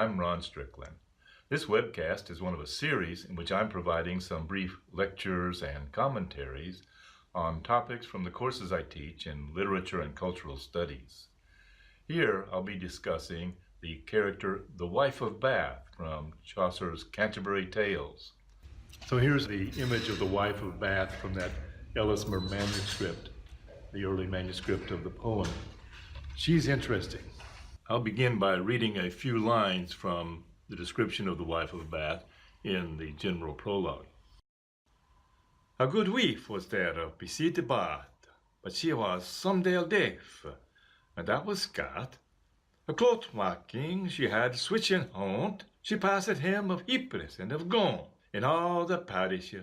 I'm Ron Strickland. This webcast is one of a series in which I'm providing some brief lectures and commentaries on topics from the courses I teach in literature and cultural studies. Here I'll be discussing the character the Wife of Bath from Chaucer's Canterbury Tales. So here's the image of the Wife of Bath from that Ellesmere manuscript, the early manuscript of the poem. She's interesting. I'll begin by reading a few lines from the description of the Wife of Bath in the general prologue. A good wife was there beside the bath, but she was somedeal deaf, and that was Scott. A cloth marking she had switch in haunt, she passed him of Ypres and of Gaunt. In all the parish,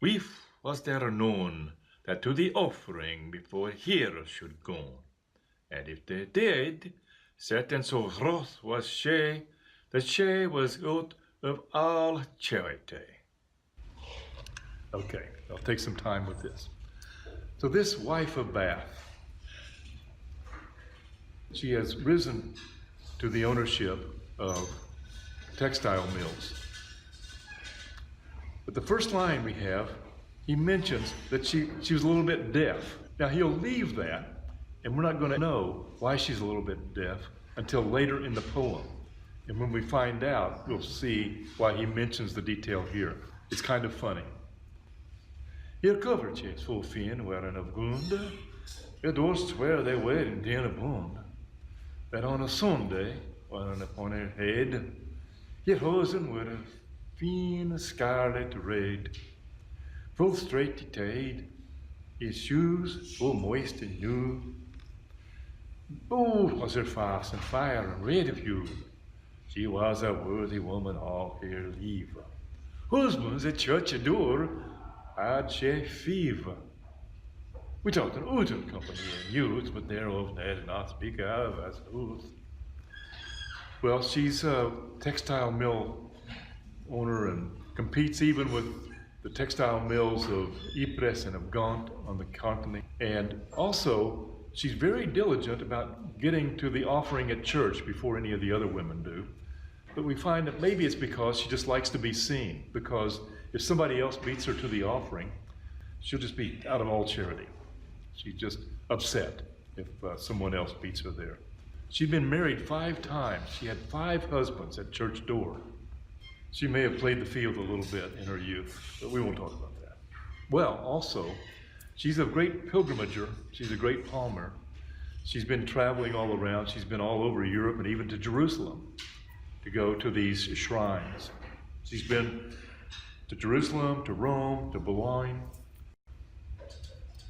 wife was there known, that to the offering before here should go. And if they did, certain so wroth was she, that she was out of all charity. Okay, I'll take some time with this. So this Wife of Bath, she has risen to the ownership of textile mills. But the first line we have, he mentions that she was a little bit deaf. Now he'll leave that, and we're not going to know why she's a little bit deaf until later in the poem. And when we find out, we'll see why he mentions the detail here. It's kind of funny. Hier covertjes vol fin waren of groende, het dorst where they were in den of bond, that on a Sunday waren upon her head, hier hosen were of fin scarlet red, full straight tied, his shoes full moist and new. Oh, was her fast and fire and red of hue. She was a worthy woman all her leave. Husbands at church door had she fever. We talked an Uten company and youth, but thereof they did not speak of as oath. Well, she's a textile mill owner and competes even with the textile mills of Ypres and of Gaunt on the continent. And also, she's very diligent about getting to the offering at church before any of the other women do. But we find that maybe it's because she just likes to be seen, because if somebody else beats her to the offering, she'll just be out of all charity. She's just upset if someone else beats her there. She'd been married 5 times. She had 5 husbands at church door. She may have played the field a little bit in her youth, but we won't talk about that. Well, also, she's a great pilgrimager. She's a great palmer. She's been traveling all around. She's been all over Europe and even to Jerusalem to go to these shrines. She's been to Jerusalem, to Rome, to Boulogne.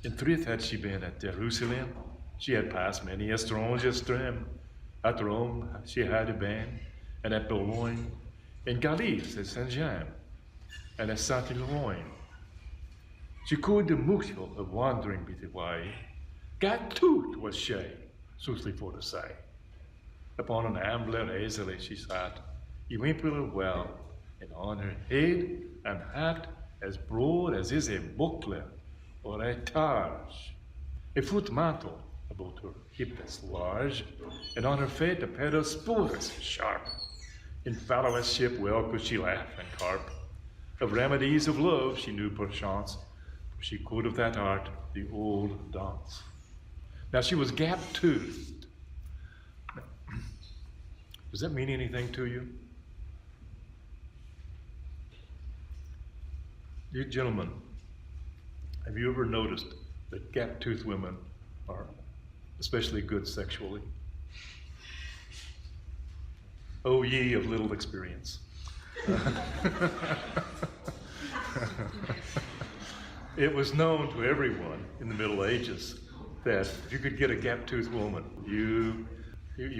In Trith had she been at Jerusalem. She had passed many a strange stream. At Rome she had been, and at Boulogne, in Galice at Saint-Jean, and at Saint-Éloigne. She could the muchel of wandering by the way. Gat tooth was she, soothly for to say. Upon an ambler easily she sat, ye wimple well, and on her head and hat as broad as is a buckler or a targe. A foot mantle about her hip as large, and on her feet a pair of spurs sharp. In fellowship well could she laugh and carp. Of remedies of love she knew perchance, for she could of that art the old dance. Now she was gap-toothed. Does that mean anything to you? You gentlemen, have you ever noticed that gap-toothed women are especially good sexually? O ye of little experience. It was known to everyone in the Middle Ages that if you could get a gap-toothed woman, you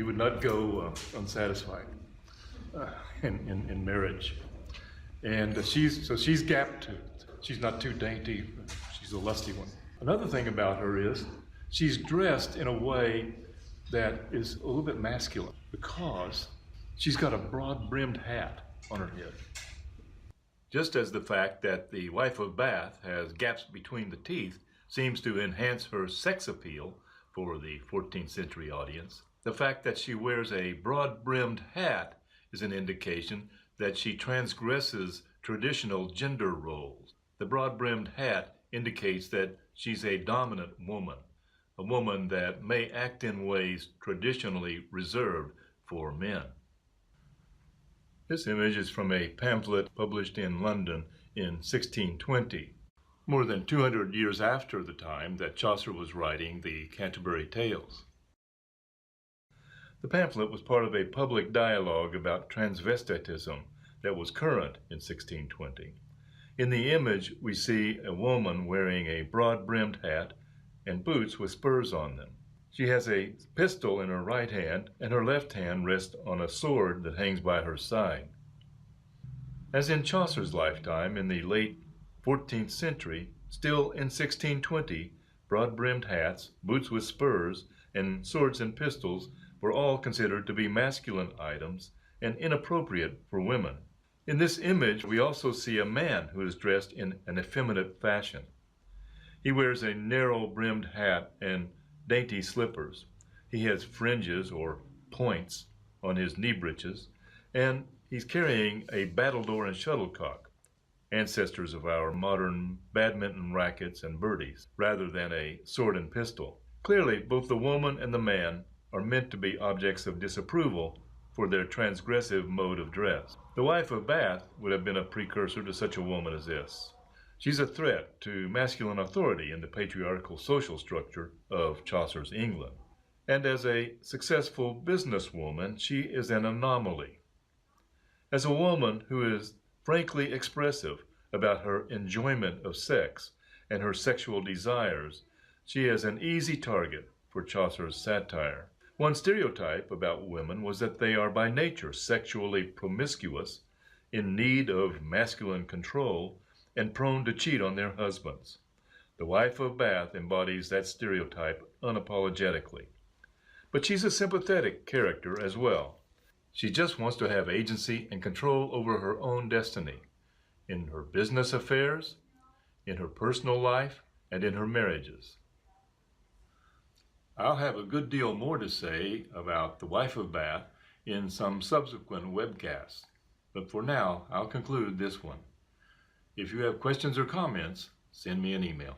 would not go unsatisfied in marriage. And she's gap-toothed. She's not too dainty. She's a lusty one. Another thing about her is she's dressed in a way that is a little bit masculine because she's got a broad-brimmed hat on her head. Just as the fact that the Wife of Bath has gaps between the teeth seems to enhance her sex appeal for the 14th century audience, the fact that she wears a broad-brimmed hat is an indication that she transgresses traditional gender roles. The broad-brimmed hat indicates that she's a dominant woman, a woman that may act in ways traditionally reserved for men. This image is from a pamphlet published in London in 1620, more than 200 years after the time that Chaucer was writing the Canterbury Tales. The pamphlet was part of a public dialogue about transvestitism that was current in 1620. In the image, we see a woman wearing a broad-brimmed hat and boots with spurs on them. She has a pistol in her right hand, and her left hand rests on a sword that hangs by her side. As in Chaucer's lifetime in the late 14th century, still in 1620, broad-brimmed hats, boots with spurs, and swords and pistols were all considered to be masculine items and inappropriate for women. In this image, we also see a man who is dressed in an effeminate fashion. He wears a narrow-brimmed hat and dainty slippers. He has fringes or points on his knee breeches, and he's carrying a battledore and shuttlecock, ancestors of our modern badminton rackets and birdies, rather than a sword and pistol. Clearly, both the woman and the man are meant to be objects of disapproval for their transgressive mode of dress. The wife of Bath would have been a precursor to such a woman as this. She's a threat to masculine authority in the patriarchal social structure of Chaucer's England. And as a successful businesswoman, she is an anomaly. As a woman who is frankly expressive about her enjoyment of sex and her sexual desires, she is an easy target for Chaucer's satire. One stereotype about women was that they are by nature sexually promiscuous, in need of masculine control, and prone to cheat on their husbands. The wife of Bath embodies that stereotype unapologetically. But she's a sympathetic character as well. She just wants to have agency and control over her own destiny, in her business affairs, in her personal life, and in her marriages. I'll have a good deal more to say about the wife of Bath in some subsequent webcasts, but for now, I'll conclude this one. If you have questions or comments, send me an email.